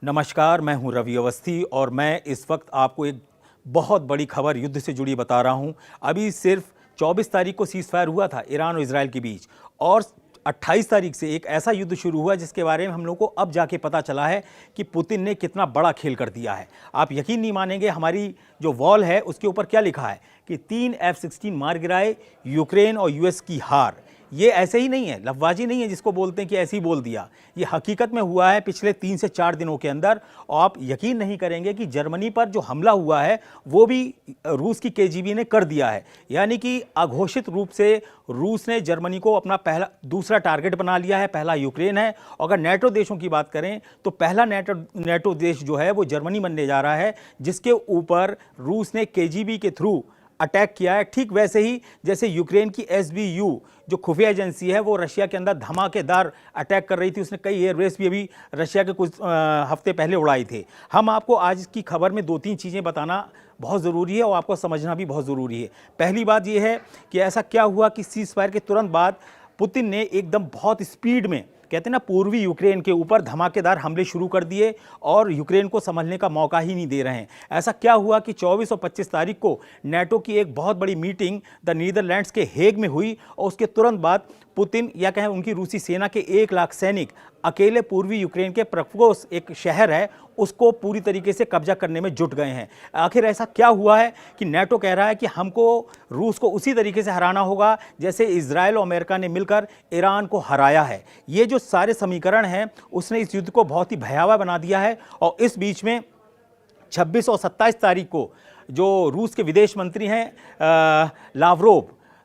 नमस्कार, मैं हूं रवि अवस्थी और मैं इस वक्त आपको एक बहुत बड़ी खबर युद्ध से जुड़ी बता रहा हूं। अभी सिर्फ 24 तारीख को सीज़ फायर हुआ था ईरान और इजराइल के बीच और 28 तारीख से एक ऐसा युद्ध शुरू हुआ जिसके बारे में हम लोग को अब जाके पता चला है कि पुतिन ने कितना बड़ा खेल कर दिया है। आप यकीन नहीं मानेंगे, हमारी जो वॉल है उसके ऊपर क्या लिखा है कि 3 F-16 मार गिराए, यूक्रेन और यूएस की हार। ये ऐसे ही नहीं है, लफ्ज़बाजी नहीं है जिसको बोलते हैं कि ऐसे ही बोल दिया। ये हकीकत में हुआ है पिछले 3 से 4 दिनों के अंदर। और आप यकीन नहीं करेंगे कि जर्मनी पर जो हमला हुआ है वो भी रूस की केजीबी ने कर दिया है। यानी कि अघोषित रूप से रूस ने जर्मनी को अपना दूसरा टारगेट बना लिया है। पहला यूक्रेन है। अगर नेटो देशों की बात करें तो पहला नेटो देश जो है वो जर्मनी बनने जा रहा है, जिसके ऊपर रूस ने केजीबी के थ्रू अटैक किया है। ठीक वैसे ही जैसे यूक्रेन की SBU जो खुफिया एजेंसी है वो रशिया के अंदर धमाकेदार अटैक कर रही थी। उसने कई एयरबेस भी अभी रशिया के कुछ हफ्ते पहले उड़ाए थे। हम आपको आज की खबर में 2-3 चीज़ें बताना बहुत ज़रूरी है और आपको समझना भी बहुत ज़रूरी है। पहली बात यह है कि ऐसा क्या हुआ कि सीज़ फायर के तुरंत बाद पुतिन ने एकदम बहुत स्पीड में, कहते हैं ना, पूर्वी यूक्रेन के ऊपर धमाकेदार हमले शुरू कर दिए और यूक्रेन को संभलने का मौका ही नहीं दे रहे हैं। ऐसा क्या हुआ कि 24 और 25 तारीख को नेटो की एक बहुत बड़ी मीटिंग द नीदरलैंड्स के हेग में हुई और उसके तुरंत बाद पुतिन या कहें उनकी रूसी सेना के 1 लाख सैनिक अकेले पूर्वी यूक्रेन के प्रकोस एक शहर है उसको पूरी तरीके से कब्जा करने में जुट गए हैं। आखिर ऐसा क्या हुआ है कि नेटो कह रहा है कि हमको रूस को उसी तरीके से हराना होगा जैसे इजराइल और अमेरिका ने मिलकर ईरान को हराया है। ये जो सारे समीकरण हैं उसने इस युद्ध को बहुत ही भयावह बना दिया है। और इस बीच में 26 और 27 तारीख को जो रूस के विदेश मंत्री हैं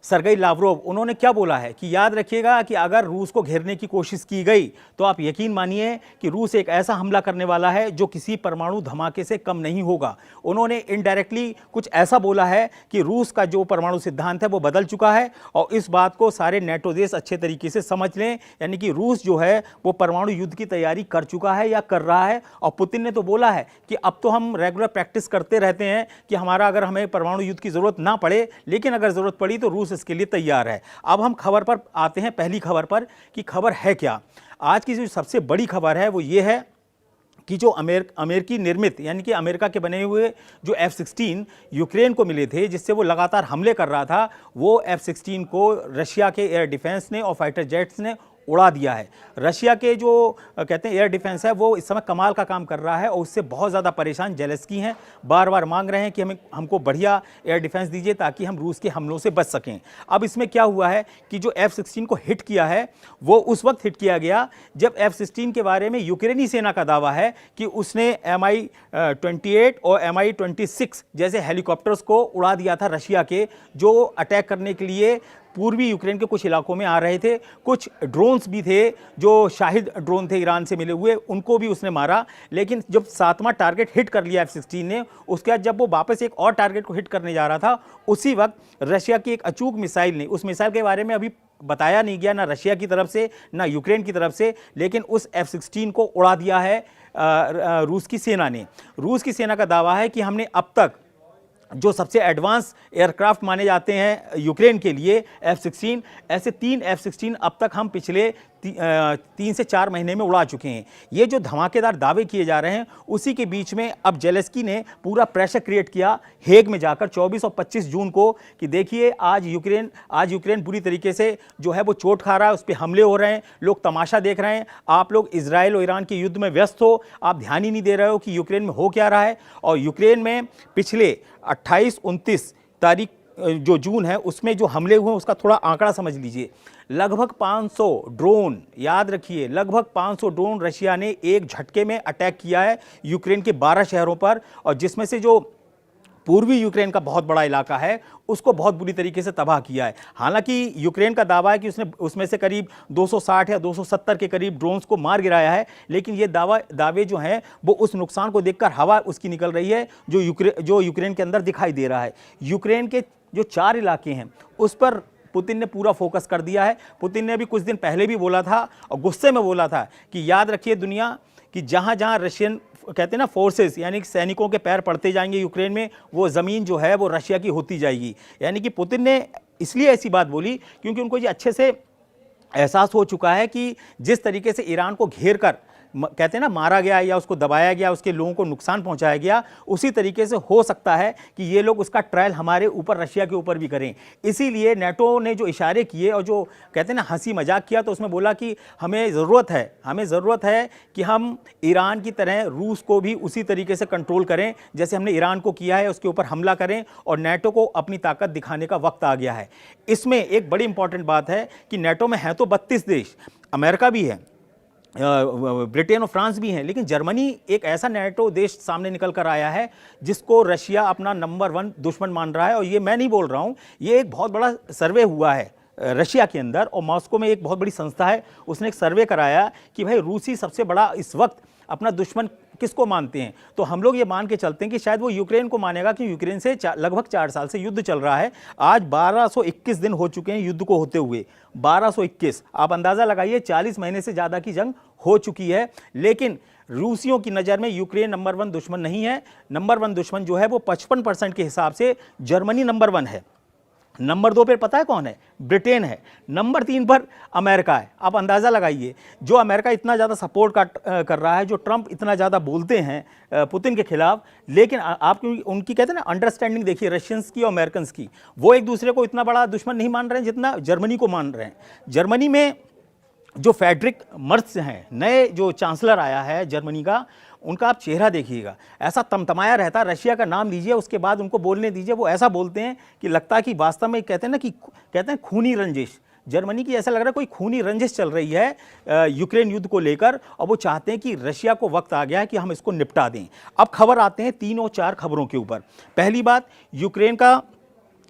सरगेई लावरोव, उन्होंने क्या बोला है कि याद रखिएगा कि अगर रूस को घेरने की कोशिश की गई तो आप यकीन मानिए कि रूस एक ऐसा हमला करने वाला है जो किसी परमाणु धमाके से कम नहीं होगा। उन्होंने इनडायरेक्टली कुछ ऐसा बोला है कि रूस का जो परमाणु सिद्धांत है वो बदल चुका है और इस बात को सारे नेटो देश अच्छे तरीके से समझ लें। यानी कि रूस जो है वो परमाणु युद्ध की तैयारी कर चुका है या कर रहा है। और पुतिन ने तो बोला है कि अब तो हम रेगुलर प्रैक्टिस करते रहते हैं कि अगर हमें परमाणु युद्ध की ज़रूरत ना पड़े, लेकिन अगर ज़रूरत पड़ी तो रूस इसके लिए तैयार है। अब हम खबर पर आते हैं, पहली खबर पर कि खबर है क्या। आज की जो सबसे बड़ी खबर है वो ये है कि जो अमेरिकी निर्मित यानी कि अमेरिका के बने हुए जो F-16 यूक्रेन को मिले थे जिससे वो लगातार हमले कर रहा था, वो F-16 को रशिया के एयर डिफेंस ने और फाइटर जेट्स ने उड़ा दिया है। रशिया के जो कहते हैं एयर डिफेंस है वो इस समय कमाल का काम कर रहा है और उससे बहुत ज़्यादा परेशान जेलेंस्की हैं। बार बार मांग रहे हैं कि हमको बढ़िया एयर डिफेंस दीजिए ताकि हम रूस के हमलों से बच सकें। अब इसमें क्या हुआ है कि जो F-16 को हिट किया है वो उस वक्त हिट किया गया जब F-16 के बारे में यूक्रेनी सेना का दावा है कि उसने Mi-28 और Mi-26 जैसे हेलीकॉप्टर्स को उड़ा दिया था रशिया के, जो अटैक करने के लिए पूर्वी यूक्रेन के कुछ इलाकों में आ रहे थे। कुछ ड्रोन्स भी थे जो शाहिद ड्रोन थे ईरान से मिले हुए, उनको भी उसने मारा। लेकिन जब 7वां टारगेट हिट कर लिया F-16 ने, उसके बाद जब वो वापस एक और टारगेट को हिट करने जा रहा था, उसी वक्त रशिया की एक अचूक मिसाइल ने, उस मिसाइल के बारे में अभी बताया नहीं गया ना रशिया की तरफ से ना यूक्रेन की तरफ से, लेकिन उस F-16 को उड़ा दिया है रूस की सेना ने। रूस की सेना का दावा है कि हमने अब तक जो सबसे एडवांस एयरक्राफ्ट माने जाते हैं यूक्रेन के लिए F-16, ऐसे 3 F-16 अब तक हम पिछले 3 से 4 महीने में उड़ा चुके हैं। ये जो धमाकेदार दावे किए जा रहे हैं उसी के बीच में अब जेलेंस्की ने पूरा प्रेशर क्रिएट किया हेग में जाकर 24 और 25 जून को कि देखिए आज यूक्रेन बुरी तरीके से जो है वो चोट खा रहा है, उस पर हमले हो रहे हैं, लोग तमाशा देख रहे हैं, आप लोग इजराइल और ईरान के युद्ध में व्यस्त हो, आप ध्यान ही नहीं दे रहे हो कि यूक्रेन में हो क्या रहा है। और यूक्रेन में पिछले 28-29 तारीख जो जून है उसमें जो हमले हुए उसका थोड़ा आंकड़ा समझ लीजिए। लगभग 500 ड्रोन, याद रखिए, लगभग 500 ड्रोन रशिया ने एक झटके में अटैक किया है यूक्रेन के 12 शहरों पर, और जिसमें से जो पूर्वी यूक्रेन का बहुत बड़ा इलाका है उसको बहुत बुरी तरीके से तबाह किया है। हालांकि यूक्रेन का दावा है कि उसने उसमें से करीब 260 या 270 के करीब ड्रोन्स को मार गिराया है, लेकिन ये दावे जो हैं वो उस नुकसान को देखकर हवा उसकी निकल रही है जो यूक्रेन के अंदर दिखाई दे रहा है। यूक्रेन के जो 4 इलाके हैं उस पर पुतिन ने पूरा फोकस कर दिया है। पुतिन ने अभी कुछ दिन पहले भी बोला था और गुस्से में बोला था कि याद रखिए दुनिया कि जहाँ जहाँ रशियन कहते हैं ना फोर्सेस यानी कि सैनिकों के पैर पड़ते जाएंगे यूक्रेन में, वो ज़मीन जो है वो रशिया की होती जाएगी। यानी कि पुतिन ने इसलिए ऐसी बात बोली क्योंकि उनको ये अच्छे से एहसास हो चुका है कि जिस तरीके से ईरान को घेर कर कहते हैं ना मारा गया या उसको दबाया गया, उसके लोगों को नुकसान पहुंचाया गया, उसी तरीके से हो सकता है कि ये लोग उसका ट्रायल हमारे ऊपर, रशिया के ऊपर भी करें। इसीलिए नेटो ने जो इशारे किए और जो कहते हैं ना हंसी मजाक किया, तो उसमें बोला कि हमें ज़रूरत है कि हम ईरान की तरह रूस को भी उसी तरीके से कंट्रोल करें जैसे हमने ईरान को किया है, उसके ऊपर हमला करें और नेटो को अपनी ताकत दिखाने का वक्त आ गया है। इसमें एक बड़ी इंपॉर्टेंट बात है कि नेटो में है तो 32 देश, अमेरिका भी है, ब्रिटेन और फ्रांस भी हैं, लेकिन जर्मनी एक ऐसा नेटो देश सामने निकल कर आया है जिसको रशिया अपना नंबर 1 दुश्मन मान रहा है। और ये मैं नहीं बोल रहा हूँ, ये एक बहुत बड़ा सर्वे हुआ है रशिया के अंदर, और मॉस्को में एक बहुत बड़ी संस्था है, उसने एक सर्वे कराया कि भाई रूसी सबसे बड़ा इस वक्त अपना दुश्मन किसको मानते हैं। तो हम लोग ये मान के चलते हैं कि शायद वो यूक्रेन को मानेगा, कि यूक्रेन से लगभग 4 साल से युद्ध चल रहा है। आज 1221 दिन हो चुके हैं युद्ध को होते हुए, 1221। आप अंदाज़ा लगाइए, 40 महीने से ज़्यादा की जंग हो चुकी है। लेकिन रूसियों की नज़र में यूक्रेन नंबर 1 दुश्मन नहीं है। नंबर 1 दुश्मन जो है वो 55% के हिसाब से जर्मनी नंबर 1 है। नंबर 2 पर पता है कौन है? ब्रिटेन है। नंबर 3 पर अमेरिका है। आप अंदाज़ा लगाइए, जो अमेरिका इतना ज़्यादा सपोर्ट कर रहा है, जो ट्रंप इतना ज़्यादा बोलते हैं पुतिन के खिलाफ, लेकिन आप उनकी कहते हैं ना अंडरस्टैंडिंग देखिए रशियंस की और अमेरिकन की, वो एक दूसरे को इतना बड़ा दुश्मन नहीं मान रहे हैं जितना जर्मनी को मान रहे हैं। जर्मनी में जो फ्रेडरिक मर्ज हैं, नए जो चांसलर आया है जर्मनी का, उनका आप चेहरा देखिएगा, ऐसा तमतमाया रहता है। रशिया का नाम लीजिए, उसके बाद उनको बोलने दीजिए, वो ऐसा बोलते हैं कि लगता है कि वास्तव में कहते हैं ना कि कहते हैं खूनी रंजिश, जर्मनी की ऐसा लग रहा है कोई खूनी रंजिश चल रही है यूक्रेन युद्ध को लेकर, और वो चाहते हैं कि रशिया को वक्त आ गया है कि हम इसको निपटा दें। अब खबर आते हैं 3 और 4 खबरों के ऊपर। पहली बात, यूक्रेन का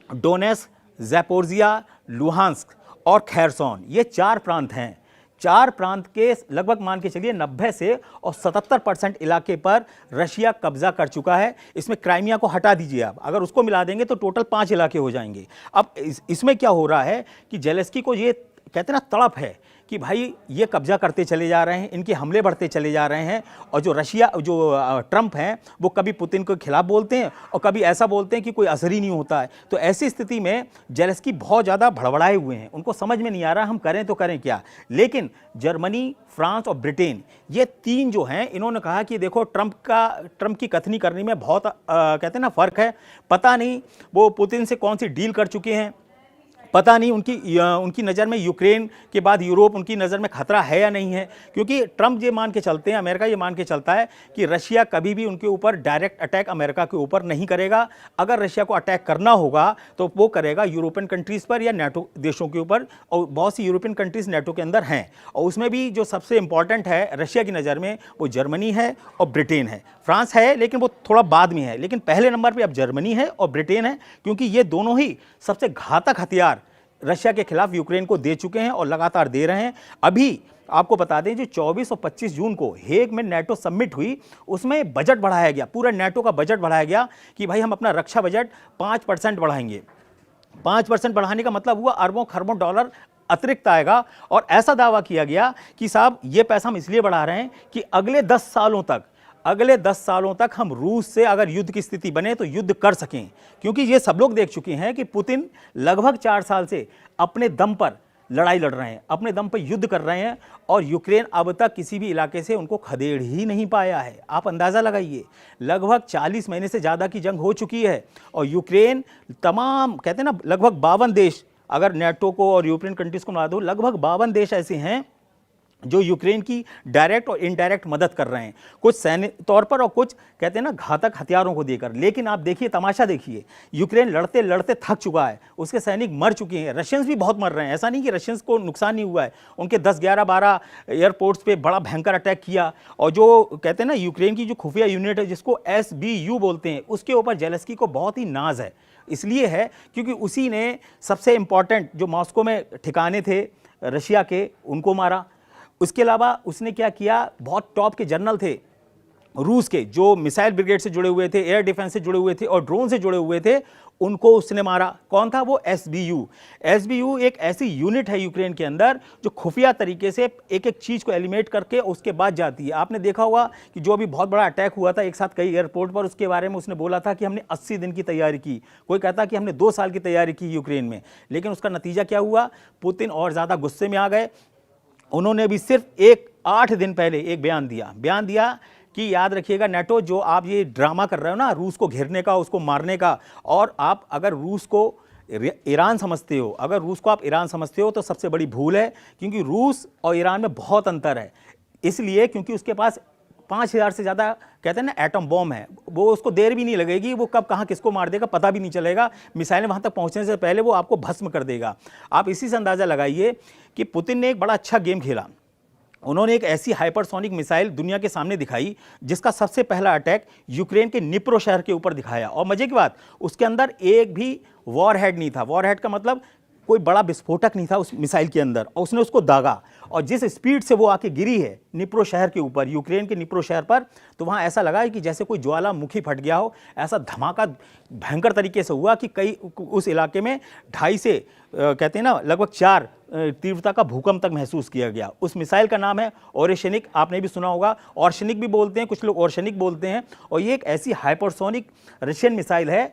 डोनेस्क, ज़ैपोरिज़िया, लुहांस्क और खैरसोन, ये 4 प्रांत हैं। 4 प्रांत के लगभग मान के चलिए 90 से और 77% इलाके पर रशिया कब्जा कर चुका है। इसमें क्राइमिया को हटा दीजिए आप, अगर उसको मिला देंगे तो टोटल 5 इलाके हो जाएंगे। अब इसमें क्या हो रहा है कि जेलेंस्की को ये कहते हैं ना तड़प है कि भाई ये कब्जा करते चले जा रहे हैं, इनके हमले बढ़ते चले जा रहे हैं, और जो ट्रंप हैं वो कभी पुतिन के खिलाफ बोलते हैं और कभी ऐसा बोलते हैं कि कोई असर ही नहीं होता है। तो ऐसी स्थिति में जेलेंस्की बहुत ज़्यादा भड़बड़ाए हुए हैं, उनको समझ में नहीं आ रहा हम करें तो करें क्या। लेकिन जर्मनी, फ्रांस और ब्रिटेन, ये 3 जो हैं, इन्होंने कहा कि देखो ट्रंप की कथनी करनी में बहुत कहते हैं ना फ़र्क है। पता नहीं वो पुतिन से कौन सी डील कर चुके हैं, पता नहीं उनकी नज़र में यूक्रेन के बाद यूरोप उनकी नज़र में खतरा है या नहीं है। क्योंकि ट्रंप ये मान के चलते हैं, अमेरिका ये मान के चलता है कि रशिया कभी भी उनके ऊपर डायरेक्ट अटैक अमेरिका के ऊपर नहीं करेगा। अगर रशिया को अटैक करना होगा तो वो करेगा यूरोपियन कंट्रीज़ पर या नेटो देशों के ऊपर, और बहुत सी यूरोपियन कंट्रीज़ नेटो के अंदर हैं, और उसमें भी जो सबसे इंपॉर्टेंट है रशिया की नज़र में वो जर्मनी है और ब्रिटेन है। फ्रांस है लेकिन वो थोड़ा बाद में है, लेकिन पहले नंबर पर अब जर्मनी है और ब्रिटेन है, क्योंकि ये दोनों ही सबसे घातक हथियार रशिया के खिलाफ यूक्रेन को दे चुके हैं और लगातार दे रहे हैं। अभी आपको बता दें जो 24 और 25 जून को हेग में नेटो समिट हुई, उसमें बजट बढ़ाया गया, पूरा नेटो का बजट बढ़ाया गया कि भाई हम अपना रक्षा बजट 5% बढ़ाएंगे। 5% बढ़ाने का मतलब हुआ अरबों खरबों डॉलर अतिरिक्त आएगा, और ऐसा दावा किया गया कि साहब ये पैसा हम इसलिए बढ़ा रहे हैं कि अगले 10 सालों तक हम रूस से अगर युद्ध की स्थिति बने तो युद्ध कर सकें। क्योंकि ये सब लोग देख चुके हैं कि पुतिन लगभग 4 साल से अपने दम पर लड़ाई लड़ रहे हैं, अपने दम पर युद्ध कर रहे हैं, और यूक्रेन अब तक किसी भी इलाके से उनको खदेड़ ही नहीं पाया है। आप अंदाज़ा लगाइए, लगभग 40 महीने से ज़्यादा की जंग हो चुकी है, और यूक्रेन तमाम कहते हैं ना लगभग 52 देश, अगर नेटो को और यूरोपियन कंट्रीज़ को मिला दो, लगभग 52 देश ऐसे हैं जो यूक्रेन की डायरेक्ट और इनडायरेक्ट मदद कर रहे हैं, कुछ सैन्य तौर पर और कुछ कहते हैं ना घातक हथियारों को देकर। लेकिन आप देखिए, तमाशा देखिए, यूक्रेन लड़ते लड़ते थक चुका है, उसके सैनिक मर चुके हैं, रशियंस भी बहुत मर रहे हैं। ऐसा नहीं कि रशियंस को नुकसान नहीं हुआ है, उनके 10, 11, 12 एयरपोर्ट्स पे बड़ा भयंकर अटैक किया, और जो कहते हैं ना यूक्रेन की जो खुफिया यूनिट है जिसको SBU बोलते हैं, उसके ऊपर जेलेंस्की को बहुत ही नाज है। इसलिए है क्योंकि उसी ने सबसे इंपॉर्टेंट जो मॉस्को में ठिकाने थे रशिया के, उनको मारा। उसके अलावा उसने क्या किया, बहुत टॉप के जनरल थे रूस के, जो मिसाइल ब्रिगेड से जुड़े हुए थे, एयर डिफेंस से जुड़े हुए थे और ड्रोन से जुड़े हुए थे, उनको उसने मारा। कौन था वो? SBU एक ऐसी यूनिट है यूक्रेन के अंदर जो खुफिया तरीके से एक एक चीज़ को एलिमिनेट करके उसके बाद जाती है। आपने देखा होगा कि जो अभी बहुत बड़ा अटैक हुआ था एक साथ कई एयरपोर्ट पर, उसके बारे में उसने बोला था कि हमने 80 दिन की तैयारी की, कोई कहता कि हमने 2 साल की तैयारी की यूक्रेन में। लेकिन उसका नतीजा क्या हुआ? पुतिन और ज़्यादा गुस्से में आ गए, उन्होंने भी सिर्फ 1 8 दिन पहले एक बयान दिया कि याद रखिएगा नेटो, जो आप ये ड्रामा कर रहे हो ना रूस को घेरने का, उसको मारने का, और आप अगर रूस को ईरान समझते हो, अगर रूस को आप ईरान समझते हो तो सबसे बड़ी भूल है, क्योंकि रूस और ईरान में बहुत अंतर है। इसलिए क्योंकि उसके पास 5000 से ज़्यादा कहते हैं ना एटम बॉम्ब है, वो उसको देर भी नहीं लगेगी, वो कब कहाँ किसको मार देगा पता भी नहीं चलेगा, मिसाइलें वहाँ तक पहुँचने से पहले वो आपको भस्म कर देगा। आप इसी से अंदाज़ा लगाइए कि पुतिन ने एक बड़ा अच्छा गेम खेला। उन्होंने एक ऐसी हाइपरसोनिक मिसाइल दुनिया के सामने दिखाई जिसका सबसे पहला अटैक यूक्रेन के निप्रो शहर के ऊपर दिखाया, और मजे की बात उसके अंदर एक भी वॉरहेड नहीं था। वॉरहेड का मतलब कोई बड़ा विस्फोटक नहीं था उस मिसाइल के अंदर, और उसने उसको दागा, और जिस स्पीड से वो आके गिरी है निप्रो शहर के ऊपर, यूक्रेन के निप्रो शहर पर, तो वहाँ ऐसा लगा कि जैसे कोई ज्वालामुखी फट गया हो। ऐसा धमाका भयंकर तरीके से हुआ कि कई उस इलाके में 2.5 से कहते हैं ना लगभग 4 तीव्रता का भूकंप तक महसूस किया गया। उस मिसाइल का नाम है ओरेशनिक, आपने भी सुना होगा, ऑर्शनिक भी बोलते हैं कुछ लोग, ओर्शनिक बोलते हैं। और ये एक ऐसी हाइपरसोनिक रशियन मिसाइल है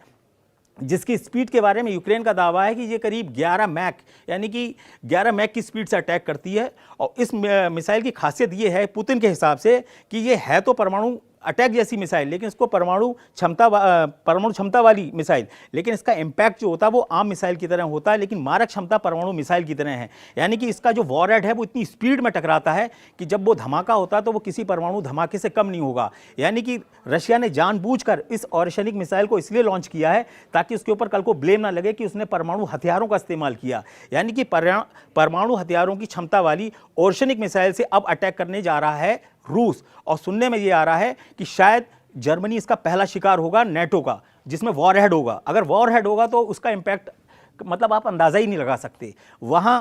जिसकी स्पीड के बारे में यूक्रेन का दावा है कि ये करीब 11 मैक यानी कि 11 मैक की स्पीड से अटैक करती है। और इस मिसाइल की खासियत ये है पुतिन के हिसाब से कि ये है तो परमाणु अटैक जैसी मिसाइल, लेकिन इसको परमाणु क्षमता वाली मिसाइल, लेकिन इसका इम्पैक्ट जो होता है वो आम मिसाइल की तरह होता है, लेकिन मारक क्षमता परमाणु मिसाइल की तरह है। यानी कि इसका जो वॉरहेड है वो इतनी स्पीड में टकराता है कि जब वो धमाका होता है तो वो किसी परमाणु धमाके से कम नहीं होगा। यानी कि रशिया ने जानबूझकर इस ऑर्शनिक मिसाइल को इसलिए लॉन्च किया है ताकि उसके ऊपर कल को ब्लेम ना लगे कि उसने परमाणु हथियारों का इस्तेमाल किया। यानी कि परमाणु हथियारों की क्षमता वाली ऑर्शनिक मिसाइल से अब अटैक करने जा रहा है रूस। और सुनने में ये आ रहा है कि शायद जर्मनी इसका पहला शिकार होगा नेटो का, जिसमें वॉरहेड होगा। अगर वॉरहेड होगा तो उसका इंपैक्ट मतलब आप अंदाजा ही नहीं लगा सकते। वहां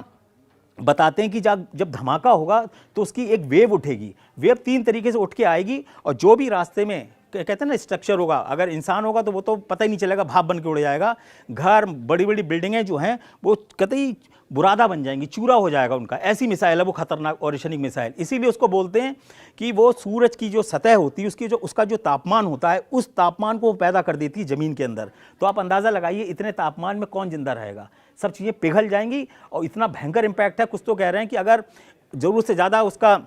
बताते हैं कि जब धमाका होगा तो उसकी एक वेव उठेगी। वेव 3 तरीके से उठ के आएगी, और जो भी रास्ते में कहते हैं ना स्ट्रक्चर होगा, अगर इंसान होगा तो वो तो पता ही नहीं चलेगा, भाप बन के उड़ जाएगा। घर, बड़ी बड़ी बिल्डिंगें जो हैं वो कतई बुरादा बन जाएंगी, चूरा हो जाएगा उनका। ऐसी मिसाइल है वो खतरनाक ऑर्शनिक मिसाइल। इसीलिए उसको बोलते हैं कि वो सूरज की जो सतह होती है उसका जो तापमान होता है उस तापमान को पैदा कर देती है ज़मीन के अंदर। तो आप अंदाज़ा लगाइए इतने तापमान में कौन जिंदा रहेगा, सब चीज़ें पिघल जाएंगी। और इतना भयंकर इम्पैक्ट है, कुछ तो कह रहे हैं कि अगर ज़रूरत से ज़्यादा उसका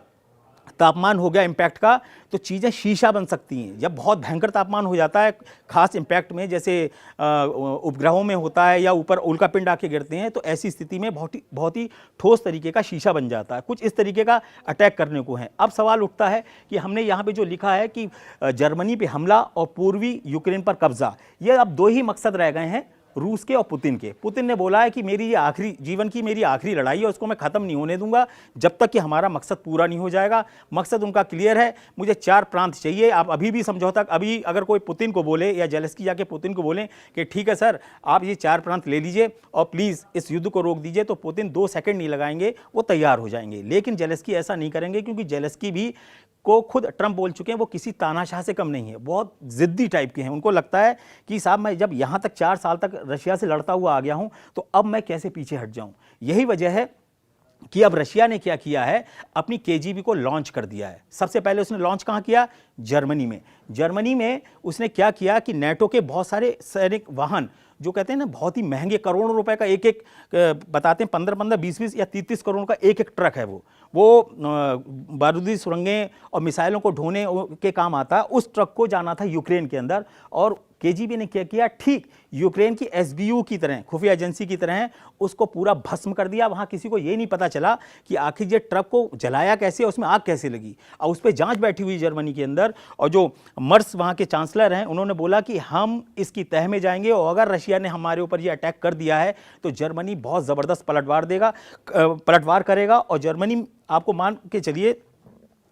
तापमान हो गया इम्पैक्ट का तो चीज़ें शीशा बन सकती हैं। जब बहुत भयंकर तापमान हो जाता है खास इम्पैक्ट में, जैसे उपग्रहों में होता है या ऊपर उल्कापिंड आके गिरते हैं, तो ऐसी स्थिति में बहुत ही ठोस तरीके का शीशा बन जाता है। कुछ इस तरीके का अटैक करने को है। अब सवाल उठता है कि हमने यहाँ पे जो लिखा है कि जर्मनी पे हमला और पूर्वी यूक्रेन पर कब्जा, ये अब 2 ही मकसद रह गए हैं रूस के और पुतिन के। पुतिन ने बोला है कि मेरी ये जीवन की मेरी आखिरी लड़ाई है, उसको मैं ख़त्म नहीं होने दूंगा जब तक कि हमारा मकसद पूरा नहीं हो जाएगा। मकसद उनका क्लियर है, मुझे 4 प्रांत चाहिए। आप अभी भी समझौता, अभी अगर कोई पुतिन को बोले या जेलेंस्की जाके पुतिन को बोलें कि ठीक है सर आप ये 4 प्रांत ले लीजिए और प्लीज़ इस युद्ध को रोक दीजिए, तो पुतिन 2 सेकंड नहीं लगाएंगे, वो तैयार हो जाएंगे। लेकिन जेलेंस्की ऐसा नहीं करेंगे, क्योंकि जेलेंस्की भी को खुद ट्रंप बोल चुके हैं वो किसी तानाशाह से कम नहीं है, बहुत ज़िद्दी टाइप के हैं। उनको लगता है कि साहब मैं जब यहाँ तक 4 साल तक रशिया से लड़ता हुआ आ गया हूँ तो अब मैं कैसे पीछे हट जाऊँ। यही वजह है कि अब रशिया ने क्या किया है, अपनी केजीबी को लॉन्च कर दिया है। सबसे पहले उसने लॉन्च कहाँ किया, जर्मनी में। जर्मनी में उसने क्या किया कि नेटो के बहुत सारे सैनिक वाहन जो कहते हैं ना बहुत ही महंगे, करोड़ों रुपए का एक बताते हैं 15-15, 20-20 या 30-30 करोड़ का एक ट्रक है वो बारूदी सुरंगें और मिसाइलों को ढोने के काम आता है। उस ट्रक को जाना था यूक्रेन के अंदर, और केजीबी ने क्या किया, ठीक यूक्रेन की एसबीयू की तरह, खुफिया एजेंसी की तरह उसको पूरा भस्म कर दिया। वहाँ किसी को ये नहीं पता चला कि आखिर ये ट्रक को जलाया कैसे, उसमें आग कैसे लगी। और उस पर जांच बैठी हुई जर्मनी के अंदर, और जो मर्स वहाँ के चांसलर हैं उन्होंने बोला कि हम इसकी तह में जाएंगे, और अगर रशिया ने हमारे ऊपर ये अटैक कर दिया है तो जर्मनी बहुत ज़बरदस्त पलटवार करेगा। और जर्मनी, आपको मान के चलिए,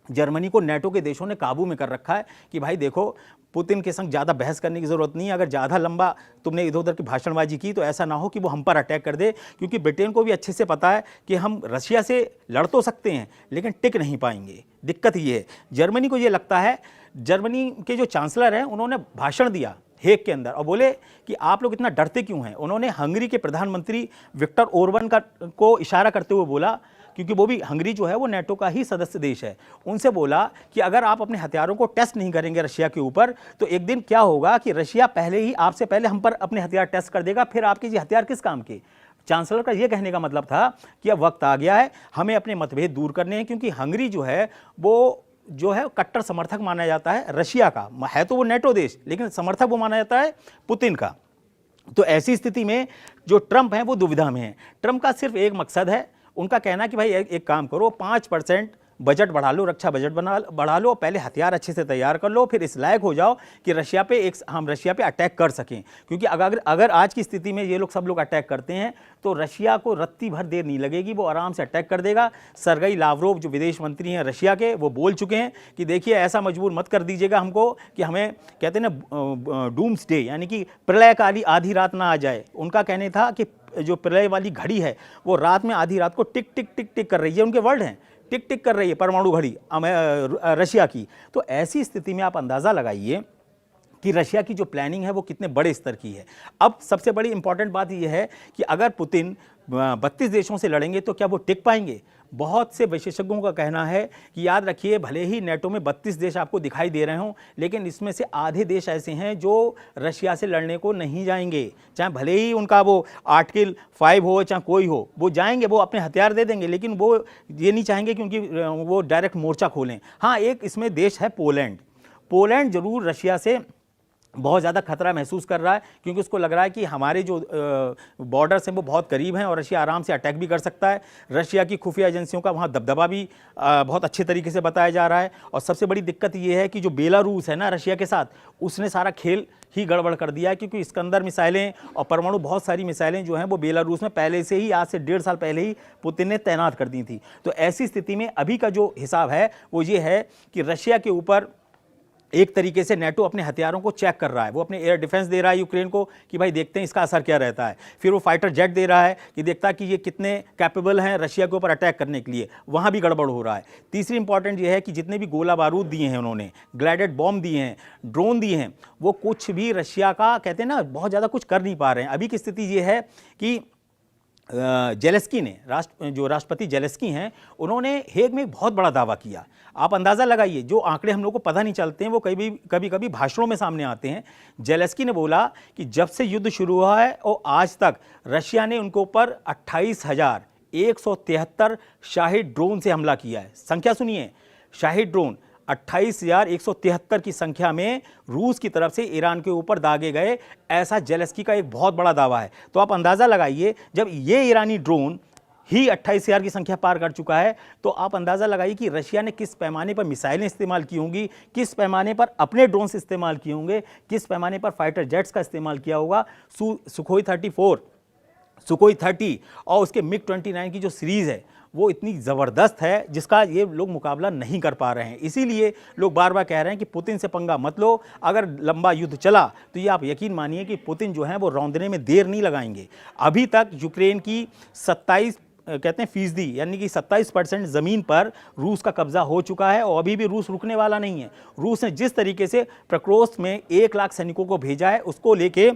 जर्मनी को नेटो के देशों ने काबू में कर रखा है कि भाई देखो पुतिन के संग ज़्यादा बहस करने की ज़रूरत नहीं है। अगर ज़्यादा लंबा तुमने इधर उधर की भाषणबाजी की तो ऐसा ना हो कि वो हम पर अटैक कर दे, क्योंकि ब्रिटेन को भी अच्छे से पता है कि हम रशिया से लड़ तो सकते हैं लेकिन टिक नहीं पाएंगे। दिक्कत ये है, जर्मनी को ये लगता है। जर्मनी के जो चांसलर हैं उन्होंने भाषण दिया हेग के अंदर और बोले कि आप लोग इतना डरते क्यों हैं। उन्होंने हंगरी के प्रधानमंत्री विक्टर ओरबन को इशारा करते हुए बोला, क्योंकि वो भी, हंगरी जो है वो नेटो का ही सदस्य देश है, उनसे बोला कि अगर आप अपने हथियारों को टेस्ट नहीं करेंगे रशिया के ऊपर तो एक दिन क्या होगा कि रशिया आपसे पहले हम पर अपने हथियार टेस्ट कर देगा, फिर आपके ये हथियार किस काम के। चांसलर का ये कहने का मतलब था कि अब वक्त आ गया है, हमें अपने मतभेद दूर करने हैं, क्योंकि हंगरी जो है वो जो है कट्टर समर्थक माना जाता है रशिया का, है तो वो नेटो देश, लेकिन समर्थक वो माना जाता है पुतिन का। तो ऐसी स्थिति में जो ट्रंप हैं वो दुविधा में हैं। ट्रंप का सिर्फ एक मकसद है, उनका कहना है कि भाई एक काम करो, 5% बजट बढ़ा लो, रक्षा बजट बढ़ा लो, पहले हथियार अच्छे से तैयार कर लो, फिर इस लायक हो जाओ कि हम रशिया पे अटैक कर सकें। क्योंकि अगर आज की स्थिति में ये लोग सब लोग अटैक करते हैं तो रशिया को रत्ती भर देर नहीं लगेगी, वो आराम से अटैक कर देगा। सरगई लावरोव जो विदेश मंत्री हैं रशिया के, वो बोल चुके हैं कि देखिए ऐसा मजबूर मत कर दीजिएगा हमको कि हमें कहते हैं ना डूम्स डे, यानी कि प्रलयकाली आधी रात ना आ जाए। उनका कहने था कि जो प्रलय वाली घड़ी है वो रात में आधी रात को टिक टिक टिक टिक कर रही है, उनके वर्ड हैं, टिक टिक कर रही है परमाणु घड़ी रशिया की। तो ऐसी स्थिति में आप अंदाज़ा लगाइए कि रशिया की जो प्लानिंग है वो कितने बड़े स्तर की है। अब सबसे बड़ी इंपॉर्टेंट बात यह है कि अगर पुतिन 32 देशों से लड़ेंगे तो क्या वो टिक पाएंगे। बहुत से विशेषज्ञों का कहना है कि याद रखिए, भले ही नेटो में 32 देश आपको दिखाई दे रहे हों, लेकिन इसमें से आधे देश ऐसे हैं जो रशिया से लड़ने को नहीं जाएंगे। चाहे भले ही उनका वो आर्टिकल 5 हो चाहे कोई हो, वो जाएंगे, वो अपने हथियार दे देंगे, लेकिन वो ये नहीं चाहेंगे क्योंकि वो डायरेक्ट मोर्चा खोलें। हाँ, एक इसमें देश है पोलैंड। पोलैंड जरूर रशिया से बहुत ज़्यादा खतरा महसूस कर रहा है, क्योंकि उसको लग रहा है कि हमारे जो बॉर्डर्स हैं वो बहुत करीब हैं और रशिया आराम से अटैक भी कर सकता है। रशिया की खुफिया एजेंसियों का वहाँ दबदबा भी बहुत अच्छे तरीके से बताया जा रहा है। और सबसे बड़ी दिक्कत ये है कि जो बेलारूस है ना रशिया के साथ, उसने सारा खेल ही गड़बड़ कर दिया है, क्योंकि इस्कंदर मिसाइलें और परमाणु बहुत सारी मिसाइलें जो हैं वो बेलारूस में पहले से ही, आज से 1.5 साल पहले ही पुतिन ने तैनात कर दी थी। तो ऐसी स्थिति में अभी का जो हिसाब है वो ये है कि रशिया के ऊपर एक तरीके से नेटो अपने हथियारों को चेक कर रहा है। वो अपने एयर डिफेंस दे रहा है यूक्रेन को कि भाई देखते हैं इसका असर क्या रहता है। फिर वो फाइटर जेट दे रहा है कि देखता है कि ये कितने कैपेबल हैं रशिया के ऊपर अटैक करने के लिए, वहाँ भी गड़बड़ हो रहा है। तीसरी इंपॉर्टेंट ये है कि जितने भी गोला बारूद दिए हैं उन्होंने, ग्लाइडेड बॉम्ब दिए हैं, ड्रोन दिए हैं, वो कुछ भी रशिया का कहते हैं ना बहुत ज़्यादा कुछ कर नहीं पा रहे हैं। अभी की स्थिति ये है कि जेलेस्की ने, जो राष्ट्रपति जेलेस्की हैं, उन्होंने हेग में एक बहुत बड़ा दावा किया। आप अंदाज़ा लगाइए, जो आंकड़े हम लोग को पता नहीं चलते हैं वो कभी कभी भाषणों में सामने आते हैं। जेलेस्की ने बोला कि जब से युद्ध शुरू हुआ है और आज तक रशिया ने उनके ऊपर 28,173 शाहिद ड्रोन से हमला किया है। संख्या सुनिए, शाहिद ड्रोन 28,173 की संख्या में रूस की तरफ से ईरान के ऊपर दागे गए, ऐसा जेलेस्की का एक बहुत बड़ा दावा है। तो आप अंदाज़ा लगाइए, जब ये ईरानी ड्रोन ही 28,000 की संख्या पार कर चुका है, तो आप अंदाज़ा लगाइए कि रशिया ने किस पैमाने पर मिसाइलें इस्तेमाल की होंगी, किस पैमाने पर अपने ड्रोन्स इस्तेमाल किए होंगे, किस पैमाने पर फाइटर जेट्स का इस्तेमाल किया होगा। सुखोई 34, सुखोई 30 और उसके मिग 29 की जो सीरीज़ है वो इतनी ज़बरदस्त है जिसका ये लोग मुकाबला नहीं कर पा रहे हैं। इसीलिए लोग बार बार कह रहे हैं कि पुतिन से पंगा मत लो। अगर लंबा युद्ध चला तो ये आप यकीन मानिए कि पुतिन जो है वो रौंदने में देर नहीं लगाएंगे। अभी तक यूक्रेन की 27 कहते हैं फीसदी, यानी कि 27% ज़मीन पर रूस का कब्जा हो चुका है और अभी भी रूस रुकने वाला नहीं है। रूस ने जिस तरीके से प्रक्रोस्ट में 1 लाख सैनिकों को भेजा है, उसको लेके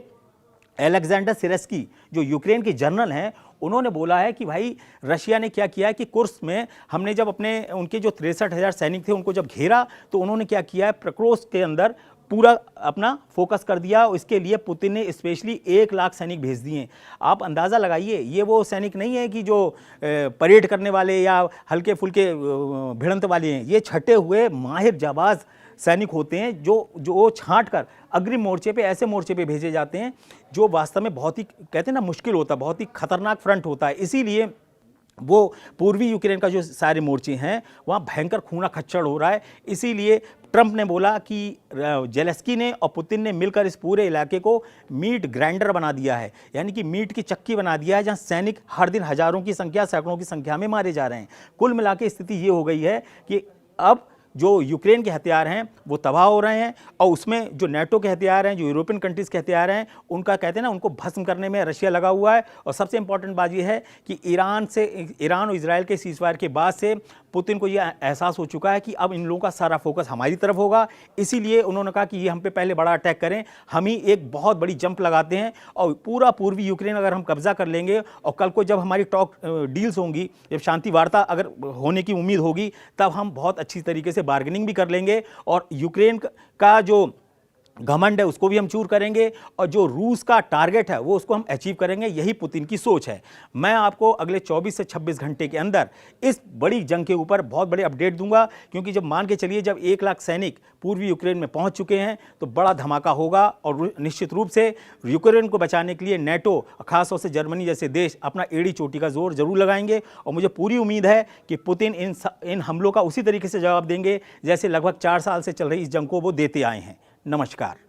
एलेक्जेंडर सिरेस्की जो यूक्रेन के जनरल हैं, उन्होंने बोला है कि भाई रशिया ने क्या किया है कि कुर्स्क में हमने जब उनके जो 63,000 सैनिक थे उनको जब घेरा तो उन्होंने क्या किया है, प्रक्रोस्ट के अंदर पूरा अपना फोकस कर दिया। इसके लिए पुतिन ने स्पेशली 1 लाख सैनिक भेज दिए। आप अंदाज़ा लगाइए, ये वो सैनिक नहीं है कि जो परेड करने वाले या हल्के फुल्के भिड़ंत वाले हैं। ये छटे हुए माहिर जाबाज सैनिक होते हैं जो छांट कर अग्रिम मोर्चे पे, ऐसे मोर्चे पे भेजे जाते हैं जो वास्तव में बहुत ही कहते हैं ना मुश्किल होता है, बहुत ही खतरनाक फ्रंट होता है। इसीलिए वो पूर्वी यूक्रेन का जो सारे मोर्चे हैं वहाँ भयंकर खूना खच्चड़ हो रहा है। इसीलिए ट्रंप ने बोला कि जेलेस्की ने और पुतिन ने मिलकर इस पूरे इलाके को मीट ग्राइंडर बना दिया है, यानी कि मीट की चक्की बना दिया है, जहाँ सैनिक हर दिन हजारों की संख्या, सैकड़ों की संख्या में मारे जा रहे हैं। कुल मिला के स्थिति ये हो गई है कि अब जो यूक्रेन के हथियार हैं वो तबाह हो रहे हैं और उसमें जो नेटो के हथियार हैं, जो यूरोपियन कंट्रीज़ के हथियार हैं, उनका कहते हैं ना उनको भस्म करने में रशिया लगा हुआ है। और सबसे इंपॉर्टेंट बात ये है कि ईरान और इजराइल के सीज़फायर के बाद से पुतिन को यह एहसास हो चुका है कि अब इन लोगों का सारा फोकस हमारी तरफ होगा। इसीलिए उन्होंने कहा कि ये हम पे पहले बड़ा अटैक करें, हम ही एक बहुत बड़ी जंप लगाते हैं और पूरा पूर्वी यूक्रेन अगर हम कब्जा कर लेंगे और कल को जब हमारी डील्स होंगी, जब शांति वार्ता अगर होने की उम्मीद होगी, तब हम बहुत अच्छी तरीके से बार्गेनिंग भी कर लेंगे और यूक्रेन का जो घमंड है उसको भी हम चूर करेंगे और जो रूस का टारगेट है वो उसको हम अचीव करेंगे। यही पुतिन की सोच है। मैं आपको अगले 24 से 26 घंटे के अंदर इस बड़ी जंग के ऊपर बहुत बड़े अपडेट दूंगा, क्योंकि जब मान के चलिए जब 1 लाख सैनिक पूर्वी यूक्रेन में पहुंच चुके हैं तो बड़ा धमाका होगा और निश्चित रूप से यूक्रेन को बचाने के लिए नेटो, खासतौर से जर्मनी जैसे देश अपना एड़ी चोटी का जोर जरूर लगाएंगे। और मुझे पूरी उम्मीद है कि पुतिन इन हमलों का उसी तरीके से जवाब देंगे जैसे लगभग 4 साल से चल रही इस जंग को वो देते आए हैं। नमस्कार।